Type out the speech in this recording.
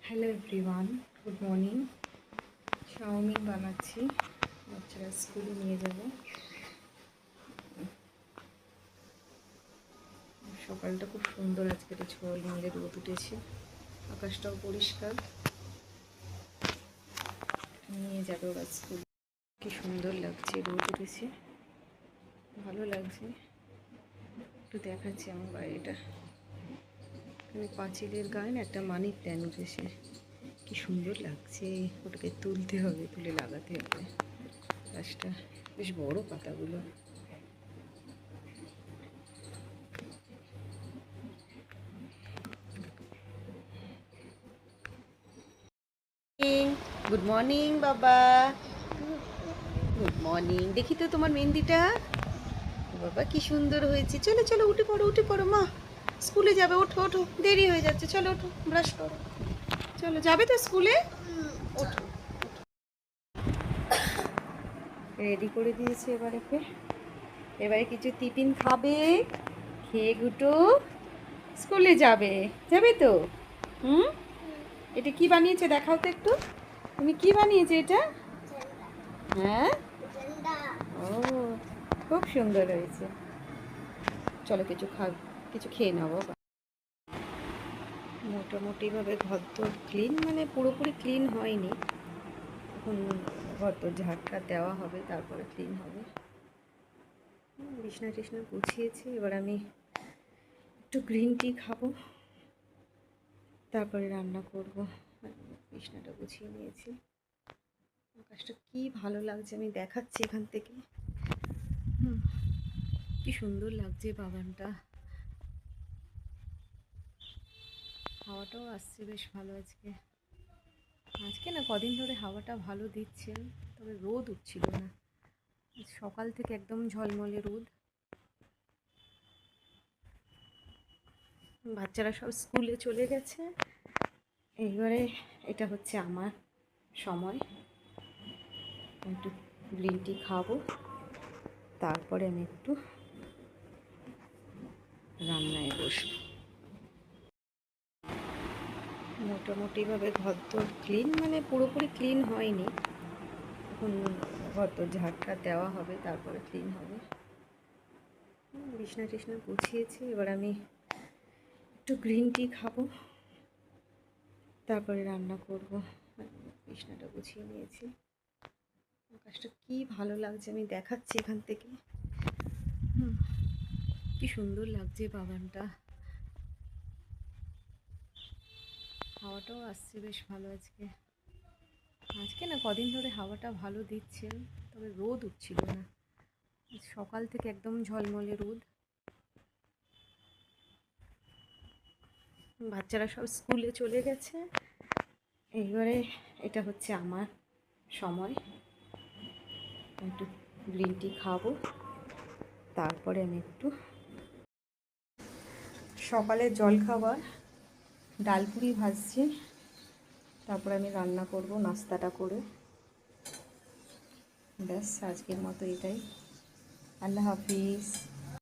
Hello everyone, good morning. Chow mein বানাচ্ছি, বাচ্চারা স্কুলে নিয়ে যাব। সকালটা খুব সুন্দর, আজকে ছোঁয়াল মিলে রোদ উঠেছে, আকাশটাও পরিষ্কার। নিয়ে যাবে ওরা স্কুল। কি সুন্দর লাগছে, রোদ উঠেছে, ভালো লাগছে। একটু দেখাচ্ছি আমার বাড়িটা। পাঁচিলের গায়ে একটা মানি প্ল্যান্ট উঠেছে, কি সুন্দর লাগছে। ওটাকে তুলতে হবে, তুলে লাগাতে হবে। গাছটা বেশ বড়, পাতাগুলো। গুড মর্নিং বাবা, গুড মর্নিং। দেখি তো তোমার মেহেন্দিটা, বাবা কি সুন্দর হয়েছে। চলো চলো, উঠে পড়ো উঠে পড়ো, মা স্কুলে যাবে। ওঠো ওঠো, দেরি হয়ে যাচ্ছে। চলো ওঠো, ব্রাশ করো। চলো, যাবে তো স্কুলে? ওঠো। রেডি করে দিয়েছি। এবারে কিছু টিফিন খাবে, খেয়ে গুটো স্কুলে যাবে। যাবে তো? হুম। এটা কি বানিয়েছে দেখাও তো একটু। তুমি কি বানিয়েছে এটা? হ্যাঁ, ও খুব সুন্দর হয়েছে। চলো কিছু খেয়ে নেবো। মোটামুটিভাবে ঘর তো ক্লিন, মানে পুরোপুরি ক্লিন হয়নি। এখন ঘর তো ঝাড়টা দেওয়া হবে, তারপরে ক্লিন হবে। বিছনা টিছনা গুছিয়েছি। এবার আমি একটু গ্রিন টি খাবো, তারপরে রান্না করব। বিছনাটা গুছিয়ে নিয়েছি। আকাশটা কি ভালো লাগছে, আমি দেখাচ্ছি এখান থেকে। কি সুন্দর লাগছে বাগানটা। হাওয়াটাও আসছে বেশ ভালো আজকে। আজকে না কদিন ধরে হাওয়াটা ভালো দিচ্ছে, তবে রোদ উঠছিল না। সকাল থেকে একদম ঝলমলে রোদ। বাচ্চারা সব স্কুলে চলে গেছে। এইবারে এটা হচ্ছে আমার সময়। একটু গ্রিন টি খাবো, তারপরে আমি একটু রান্নায় বসবো। মোটামুটিভাবে ঘর তো ক্লিন, মানে পুরোপুরি ক্লিন হয়নি। এখন ঘর তো ঝাড়টা দেওয়া হবে, তারপরে ক্লিন হবে। বিছনা টিছনা গুছিয়েছি। এবার আমি একটু গ্রিন টি খাবো, তারপরে রান্না করব। বিছনাটা গুছিয়ে নিয়েছি। আকাশটা কি ভালো লাগছে, আমি দেখাচ্ছি এখান থেকে। কি সুন্দর লাগছে বাগানটা। হাওয়াটাও আসছে বেশ ভালো আজকে। আজকে না কদিন ধরে হাওয়াটা ভালো দিচ্ছে, তবে রোদ উঠছিল না। সকাল থেকে একদম ঝলমলে রোদ। বাচ্চারা সব স্কুলে চলে গেছে। এইবারে এটা হচ্ছে আমার সময়। একটু গ্রিন টি খাবো, তারপরে আমি একটু সকালের জলখাবার ডালপুরি ভাজছি, তারপরে আমি রান্না করব নাস্তাটা করে। ব্যাস, আজকের মতো এটাই। আল্লাহ হাফিজ।